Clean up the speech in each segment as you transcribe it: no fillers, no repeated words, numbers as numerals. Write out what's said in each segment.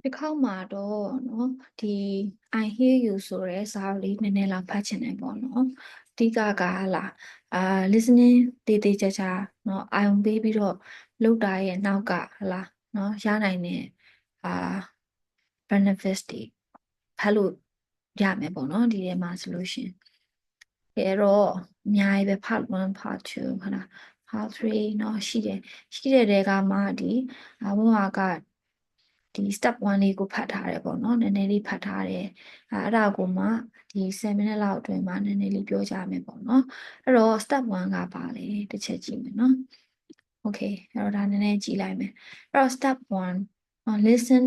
ဒီခေါက်မှာတော့เนาะဒီ I hear you ဆိုရဲစာအုပ်လေးနည်းနည်းလောက်ဖတ်ချင်တယ်ပေါ့နော်အဓိကကလာlistening တေးသေးချာချာเนาะအာရုံပေးပြီးတော့လုပ်တာရဲ့နောက်ကဟလာเนาะရနိုင်တဲ့အာ benefits တွေဖတ်လို့ရမယ်ပေါ့နော်ဒီထဲမှာဆိုလို့ရှင်အဲ့တော့အများကြီးပဲ part 1 part 2ခဏ part 3เนาะရှိတဲ့တဲကမှဒီဘုရားကဒီ step 1လေးကိုဖတ်ထားတယ်ပေါ့နော်နည်းနည်းလေးဖတ်ထားတယ်အဲ့ဒါကိုမှဒီ10မိနစ်လောက်အတွင်းမှာနည်းနည်းလေးပြောကြမယ်ပေါ့နော်အဲ့တော့ step 1ကပါလေတစ်ချက်ကြည့်မယ်နော် okay အဲ့တော့ဒါနည်းနည်းကြည့်လိုက်မယ်အဲ့တော့ step 1 listen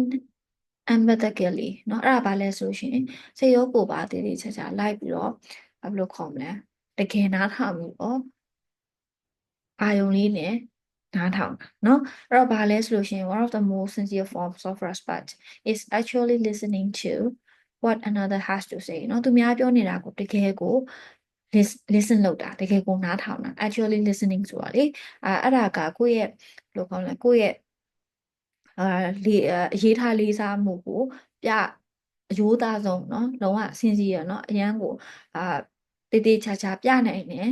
empathetically เนาะအဲ့ဒါဘာလဲဆိုရှင်စိတ်ရောကိုယ်ပါတည်တည်ချာချာလိုက်ပြီးတော့ဘယ်လိုခေါ်မလဲတကယ်နားထောင်ပြီးတော့အာယုံလေးနဲ့နားထောင်တာเนาะအဲ့တော့ဘာလဲဆိုလို့ရှင် one of the most sincere forms of respect is actually listening to what another has to say เนาะသူများပြောနေတာကိုတကယ်ကို listen လုပ်တာတကယ်ကိုနားထောင်တာ actually listening ဆိုတာလေအဲ့ဒါကကိုယ့်ရဲ့ဘယ်လိုခေါ်လဲကိုယ့်ရဲ့အရေးထားလေးစားမှုကိုပြအရိုးသားဆုံးเนาะလုံးဝအဆင်စီရเนาะအရန်ကိုတေးသေးချာချာပြနိုင်တယ်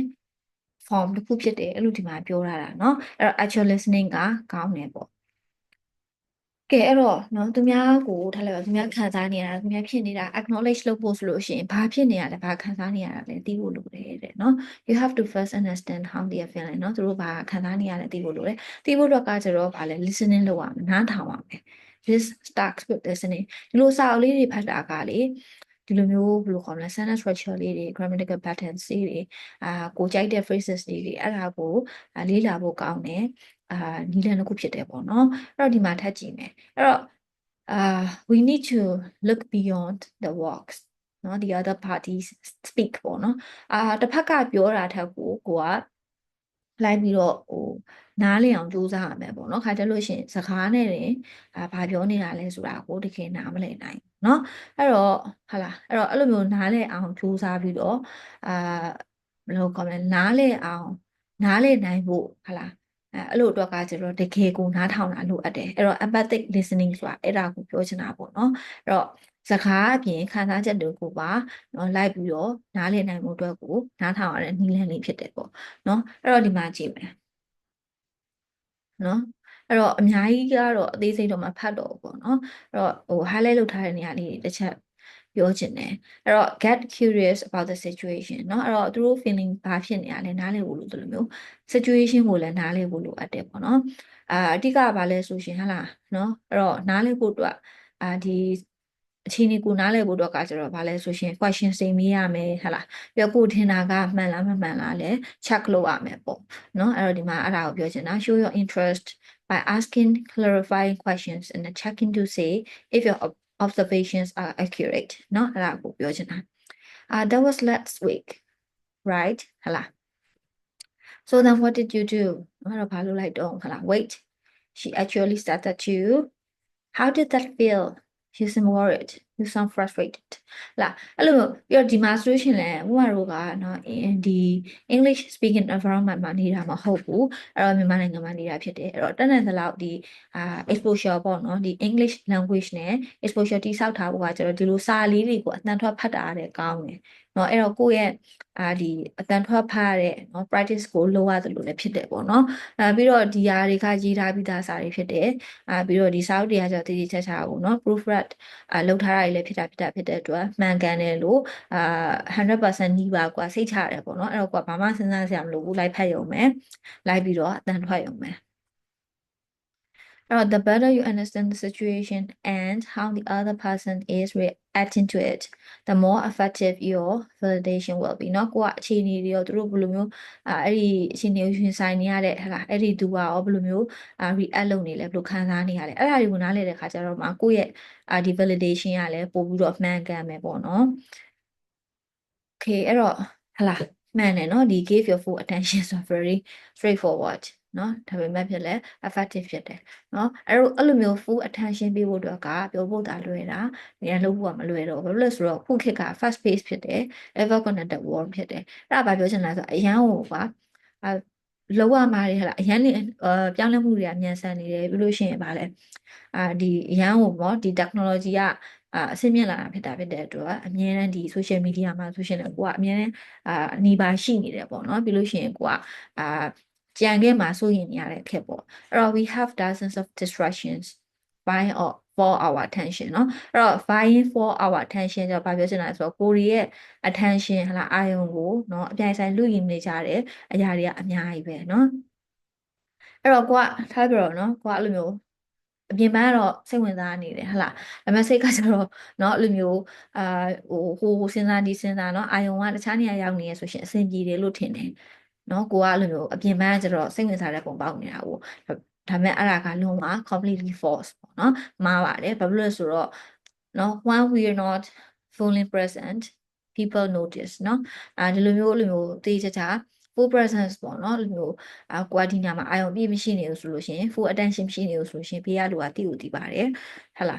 form တစ်ခုဖြစ်တယ်အဲ့လိုဒီမှာပြောထားတာเนาะအဲ့တော့ actual listening ကကောင်းတယ်ပေါ့ကဲအဲ့တော့နော်သူများကိုထားလိုက်ပါသူများခံစားနေရတာသူများဖြစ်နေတာ acknowledge လုပ်ဖို့ဆိုလို့ရှိရင်ဘာဖြစ်နေရလဲဘာခံစားနေရတာလဲသိဖို့လိုတယ်တဲ့နော် you have to first understand how they are feeling နော်သူတို့ဘာခံစားနေရလဲသိဖို့လိုတယ်သိဖို့တော့ကကျတော့ဘာလဲ listening လုပ်ရမယ်နားထောင်ရမယ် this starts with listening ဒီလိုစာအုပ်လေးတွေဖတ်တာကလေဒီလိုမျိုးဘယ်လိုခေါ်မလဲ sentence structure လေးတွေ grammatical patterns လေးတွေကိုကြိုက်တဲ့ phrases လေးတွေအဲ့ဒါကိုလေ့လာဖို့ကောင်းတယ်နည်းလမ်းတစ်ခုဖြစ်တယ်ပေါ့နော်အဲ့တော့ဒီမှာထပ်ကြည့်မယ်အဲ့တော့we need to look beyond the walks เนาะ the other parties speak ပေါ့နော်တစ်ဖက်ကပြောတာထက်ကိုကလိုက်ပြီးတော့နားလည်အောင်ကြိုးစားရမယ်ပေါ့နော်ခါကြလို့ရှိရင်စကားနဲ့တင်ဘာပြောနေတာလဲဆိုတာကိုတကယ်နားမလည်နိုင်เนาะအဲ့တော့ဟာလားအဲ့လိုမျိုးနားလည်အောင်ကြိုးစားပြီးတော့အာဘယ်လိုခေါ်မလဲနားလည်အောင်နားလည်နိုင်ဖို့ဟာလားအဲ့လိုအတွက်ကကျတော့တကယ်ကိုနားထောင်တာလိုအပ်တယ်အဲ့တော့ empathic listening ဆိုတာအဲ့ဒါကိုပြောချင်တာပေါ့နော်အဲ့တော့စကားအပြင်ခံစားချက်တွေကိုပါနော်လိုက်ပြီးတော့နားလည်နိုင်မှုအတွက်ကိုနားထောင်ရတဲ့နည်းလမ်းလေးဖြစ်တယ်ပေါ့နော်အဲ့တော့ဒီမှာကြည့်မယ်နော်အဲ့တော့အများကြီးကတော့အသေးစိတ်တော့မဖတ်တော့ဘူးပေါ့နော်အဲ့တော့highlight လုပ်ထားတဲ့နေရာလေးတစ်ချက်ပြောချင်တယ်အဲ့တော့ get curious about the situation เนาะအဲ့တော့သူတို့ feeling ဘာဖြစ်နေရလဲနားလည်ဖို့လို့ဒီလိုမျိုး situation ကိုလည်းနားလည်ဖို့လိုအပ်တယ်ပေါ့နော်အဓိကဘာလဲဆိုရှင်ဟလာเนาะအဲ့တော့နားလည်ဖို့အတွက်ဒီအခြေအနေကိုနားလည်ဖို့အတွက်ကကျတော့ဘာလဲဆိုရှင် question စိတ်မေးရမယ်ဟလာပြီးတော့ကိုထင်တာကမှန်လားမမှန်လားလဲ check လုပ်ရမယ်ပေါ့เนาะအဲ့တော့ဒီမှာအဲ့ဒါကိုပြောချင်တာ show your interest by asking clarifying questions and checking to see if your observations are accurate เนาะအဲ့ဒါကိုပြောချင်တာthat was last week right ဟလာ so then what did you do အဲ့တော့ဘာလုပ်လိုက်တော့ဟလာ wait she actually started to how did that feel you seem worried you sound frustrated လာအဲ့လိုပြီးတော့ဒီမှာဆိုရှင်လဲဘုမတို့ကနော်ဒီ English speaking environment မှာနေတာမဟုတ်ဘူးအဲ့တော့မြန်မာနိုင်ငံမှာနေတာဖြစ်တယ်အဲ့တော့တတ်နိုင်သလောက်ဒီexposure ပေါ့နော်ဒီ English language နဲ့ exposure တိစောက်ထားဖို့ကကျတော့ဒီလိုစာလေးတွေကိုအတန်ထွက်ဖတ်တာရတယ်ကောင်းတယ်နော်အဲ့တော့ကိုယ့်ရဲ့ဒီအတန်ထွက်ဖတ်ရတဲ့နော် practice ကိုလုပ်ရတယ်လို့လည်းဖြစ်တယ်ပေါ့နော်ပြီးတော့ဒီຢာတွေကရေးထားပြီးသားစာတွေဖြစ်တယ်ပြီးတော့ဒီစာအုပ်တွေကကျတော့တည်တည်ချာချာကိုနော် proofread လုပ်ထားတာတွေလည်းဖြစ်တဲ့အတွက်မှန်ကန်တယ်လို့100%နီးပါးကွာစိတ်ချရတယ်ပေါ့နော်အဲ့တော့ကွာဘာမှစဉ်းစားစရာမလိုဘူးလိုက်ဖတ်ရုံပဲလိုက်ပြီးတော့အတန်ထွက်ရုံပဲ the better you understand the situation and how the other person is reacting to it, the more effective your validation will be. เนาะကိုကအခြေအနေတွေရောသူတို့ဘယ်လိုမျိုးအဲ့ဒီအခြေအနေကိုရှင်ဆိုင်နေရတဲ့ဟလာအဲ့ဒီသူကရောဘယ်လိုမျိုးreact လုပ်နေလဲဘယ်လိုခံစားနေရလဲအဲ့ဒါတွေကိုနားလည်တဲ့ခါကျတော့မှကိုယ့်ရဲ့ဒီ validation ကလည်းပို့ပြီးတော့မှန်ကန်မယ်ပေါ့နော် okay အဲ့တော့ဟလာမှန်တယ်เนาะဒီ give your full attention so very straightforward เนาะဒါပေမဲ့ဖြစ်လဲ effective ဖြစ်တယ်เนาะအဲ့လိုမျိုး full attention ပေးဖို့အတွက်ကပြောဖို့တာလွယ်တာနေရာလုပ်ဖို့ကမလွယ်တော့ဘူးဘာလို့လဲဆိုတော့ခုခေတ်က fast pace ဖြစ်တယ် ever connected world ဖြစ်တယ်အဲ့ဒါဘာပြောချင်လဲဆိုတော့အရန်ဟိုပါဘယ် လောရမှာတွေဟလာအရန်နေပြောင်းလဲမှုတွေကမြန်ဆန်နေတယ်ပြီးလို့ရှိရင်ဗာလဲဒီအရန်ကိုပေါ့ဒီ technology ကအဆင့်မြင့်လာတာဖြစ်တဲ့အတွက်အများနဲ့ဒီ social media မှာဆိုရှင်လည်းကိုကအများနဲ့နေပါရှိနေတယ်ပေါ့နော်ပြီးလို့ရှိရင်ကိုကကြံခဲ့မှာစိုးရင်နေရတဲ့ဖြစ်ပေါ့အဲ့တော့ we have dozens of distractions vying for our attention เนาะအဲ့တော့ vying for our attention ကြောင့်ဘာပြောချင်လဲဆိုတော့ကိုရီရဲ့ attention ဟလာအာယုံကိုเนาะအပြိုင်ဆိုင်လူရင်နေကြတယ်အရာတွေကအများကြီးပဲเนาะအဲ့တော့ကိုကထားပြတော့เนาะကိုကအဲ့လိုမျိုးအပြင်ပန်းကတော့စိတ်ဝင်စားနေတယ်ဟလာဒါပေမဲ့စိတ်ကကျတော့เนาะအဲ့လိုမျိုးဟိုစဉ်းစားဒီစဉ်းစားเนาะအာယုံကတခြားနေရာရောက်နေရဆိုရှင်အဆင်ပြေတယ်လို့ထင်တယ်เนาะကိုကအဲ့လိုမျိုးအပြင်ပန်းကကျတော့စိတ်ဝင်စားတဲ့ပုံပေါက်နေတာကိုဒါပေမဲ့အဲ့ဒါကလုံးဝ completely false ပေါ့เนาะမှားပါတယ်ဘာဖြစ်လို့လဲဆိုတော့เนาะ when we are not fully present people notice เนาะဒီလိုမျိုးတေးချာချာ full presence ပေါ့เนาะဒီလိုကိုကဒီညမှာအာယုံပြည့်မရှိနေလို့ဆိုလို့ရှင် full attention မရှိနေလို့ဆိုလို့ရှင်ဘေးကလူကတိကိုတိပါတယ်ဟလာ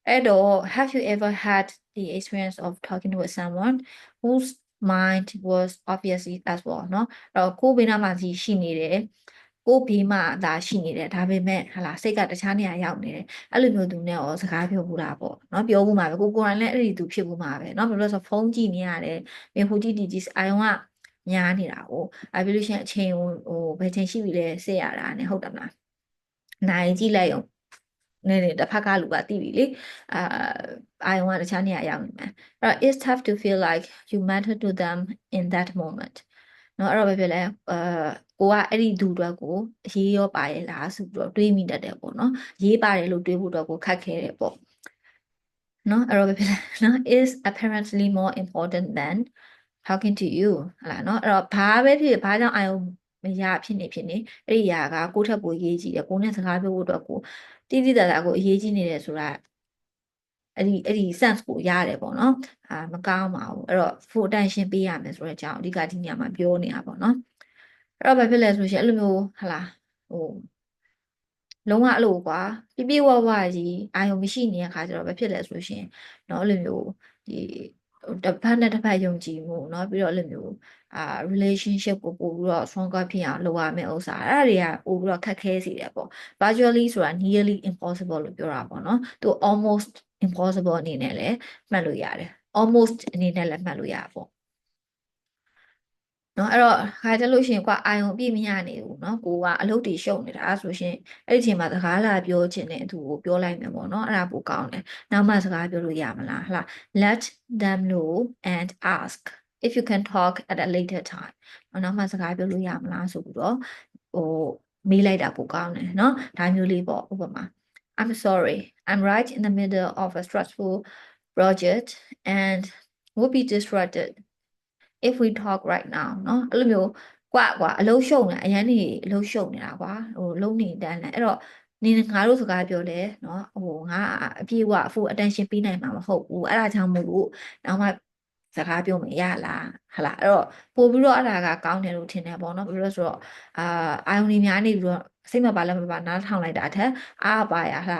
အဲ့တော့ have you ever had the experience of talking with someone whose mind was obviously as well เนาะအဲ့တော့ကိုဘေးနားမှာရှိနေတယ်ကိုဘေးမှာသာရှိနေတယ်ဒါပေမဲ့ဟလာစိတ်ကတခြားနေရာရောက်နေတယ်အဲ့လိုမျိုးသူနဲ့ရောစကားပြောဘူးတာပေါ့เนาะပြောဘူးမှာပဲကိုယ်တိုင်လည်းအဲ့ဒီသူဖြစ်ဘူးမှာပဲเนาะဘယ်လိုလဲဆိုဖုန်းကြည့်နေရတယ်မြေဟိုကြည့်ဒီကြည့်အာယုံကများနေတာကိုပြီးလို့ရှိရင်အချိန်ကိုဘယ်ချိန်ရှိပြီလဲစေရတာနဲ့ဟုတ်တယ်မလားနိုင်ကြည့်လိုက်အောင်နေတစ်ဖက်ကလူကသိပြီလေအာအာယုံကတခြားနေရာရောက်နေမှာအဲ့တော့ it's tough to feel like you matter to them in that moment เนาะအဲ့တော့ပဲဖြစ်လဲကိုကအဲ့ဒီသူအတွက်ကိုရေးရောပါရဲ့လားဆိုပြီးတော့တွေးမိတတ်တယ်ပေါ့နော်ရေးပါတယ်လို့တွေးဖို့တော့ကိုခက်ခဲတယ်ပေါ့နော်အဲ့တော့ပဲဖြစ်လဲနော် is apparently more important than talking to you ဟလာနော်အဲ့တော့ဘာပဲဖြစ်ဘာကြောင့်အာယုံမရဖြစ်နေအဲ့ဒီຢာကကိုယ့်ထက်ပိုရေးကြည့်တယ်ကိုနဲ့စကားပြောဖို့အတွက်ကိုတိတိကျကျကိုအရေးကြီးနေတယ်ဆိုတာအဲ့ဒီ sense ကိုရတယ်ပေါ့နော်မကောင်းပါဘူးအဲ့တော့ full attention ပေးရမယ်ဆိုတဲ့အကြောင်းအဓိကဒီညမှာပြောနေတာပေါ့နော်အဲ့တော့ဘာဖြစ်လဲဆိုလို့ရှိရင်အဲ့လိုမျိုးဟလာဟိုလုံးဝအဲ့လိုကွာပြပြဝဝကြီးအာယုံမရှိနေတဲ့ခါကျတော့ဘာဖြစ်လဲဆိုလို့ရှိရင်เนาะအဲ့လိုမျိုးဒီတစ်ဖက်နဲ့တစ်ဖက်ယုံကြည်မှုเนาะပြီးတော့အဲ့လိုမျိုးrelationship ကိုပို့ပြီးတော့ stronger ဖြစ်အောင်လုပ်ရမယ့်ဥစ္စာအဲ့ဒါတွေကပို့ပြီးတော့ခက်ခဲစေတယ်ပေါ့ virtually ဆိုတာ nearly impossible လို့ပြောတာပေါ့နော်သူ almost impossible အနေနဲ့လည်းမှတ်လို့ရတယ် almost အနေနဲ့လည်းမှတ်လို့ရပါပေါ့နော်အဲ့တော့ခါကြလို့ရှိရင်ကွာအာယုံအပြည့်မရနေဘူးနော်ကိုကအလုပ်တွေရှုပ်နေတာဆိုရှင်အဲ့ဒီအချိန်မှာစကားလာပြောချင်တဲ့သူကိုပြောလိုက်မယ်ပေါ့နော်အဲ့ဒါပိုကောင်းတယ်နောက်မှစကားပြောလို့ရမလားဟလား let them know and ask if you can talk at a later time နောက်မှစကားပြောလို့ရမလားဆိုပြီးတော့ဟိုမေးလိုက်တာပိုကောင်းတယ်နော်ဒါမျိုးလေးပေါ့ဥပမာ I'm sorry I'm right in the middle of a stressful project and would be distracted if we talk right now เนาะအဲ့လိုမျိုးကွာအလုံးရှုံနေအရန်နေအလုံးရှုံနေတာကွာလုံးနေတန်းလဲအဲ့တော့နေငါတို့စကားပြောတယ်เนาะငါအပြည့်အဝ full attention ပေးနိုင်မှာမဟုတ်ဘူးအဲ့ဒါကြောင့်မို့လို့နောက်မှစကားပြောမရလားဟလာအဲ့တော့ပို့ပြီးတော့အဲ့ဒါကကောင်းတယ်လို့ထင်တယ်ပေါ့နော်ပြီးတော့ဆိုတော့အာယုန်တွေများနေပြီးတော့စိတ်မပါလဲမပါနားထောင်လိုက်တာအထက်အားပါရဟလာ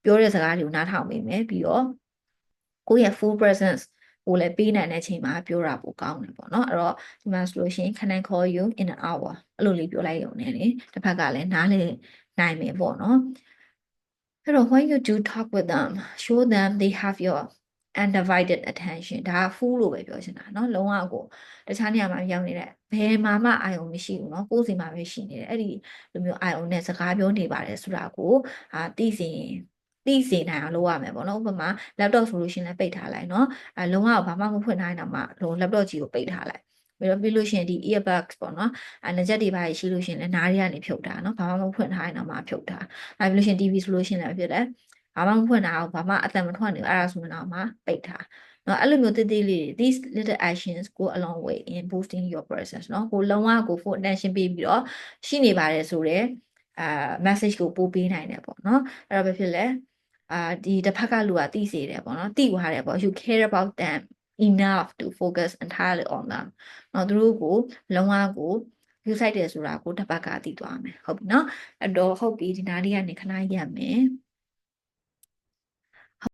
ပြောတဲ့စကားတွေကိုနားထောင်မိမယ်ပြီးတော့ကိုယ့်ရဲ့ full presence ကိုလည်းပေးနိုင်တဲ့အချိန်မှာပြောတာပိုကောင်းတယ်ပေါ့နော်အဲ့တော့ဒီမှာဆိုလို့ရှိရင် can I call you in an hour အဲ့လိုလေးပြောလိုက်ရုံနဲ့လေတစ်ဖက်ကလည်းနားလည်နိုင်မယ်ပေါ့နော်အဲ့တော့ when you do talk with them show them they have your undivided attention ဒါက full လို့ပဲပြောချင်တာเนาะလုံးဝကိုတခြားနေရာမှာရောက်နေတဲ့ဘယ်မှာမှအာယုံမရှိဘူးเนาะကိုယ်စီမှာပဲရှိနေတယ်အဲ့ဒီလိုမျိုးအာယုံနဲ့စကားပြောနေပါတယ်ဆိုတာကိုသိစေနိုင်အောင်လုပ်ရမယ်ပေါ့နော်ဥပမာ laptop ဆိုလို့ရှိရင်လည်းပိတ်ထားလိုက်เนาะလုံးဝဘာမှမဖွင့်ထားနိုင်တော့မှlaptop ကြီးကိုပိတ်ထားလိုက်ပြီးလို့ရှိရင်ဒီ earbuds ပေါ့နော်လက်ချက်တွေပါရှိလို့ရှိရင်လည်းနားရကနေဖြုတ်တာเนาะဘာမှမဖွင့်ထားနိုင်တော့မှဖြုတ်တာပြီးလို့ရှိရင် TV ဆိုလို့ရှိရင်လည်းဖြစ်တယ်ဘာမှမဖွင့်တာဘာမှအတန်မထွက်နေဘူးအဲ့ဒါဆိုရင်တော့မှပိတ်ထားနော်အဲ့လိုမျိုးတိတိလေး these little actions go a long way in boosting your presence နော်ကိုလုံးဝကို full attention ပေးပြီးတော့ရှိနေပါတယ်ဆိုတော့message ကိုပို့ပေးနိုင်တယ်ပေါ့နော်အဲ့တော့ဘာဖြစ်လဲဒီတစ်ဖက်ကလူကသိစေတယ်ပေါ့နော်သိသွားတယ်ပေါ့ you care about them enough to focus entirely on them နော်သူတို့ကိုလုံးဝကို view site တယ်ဆိုတာကိုတစ်ဖက်ကသိသွားမယ်ဟုတ်ပြီနော်အဲ့တော့ဟုတ်ပြီဒီနားလေးကနေခဏရမယ်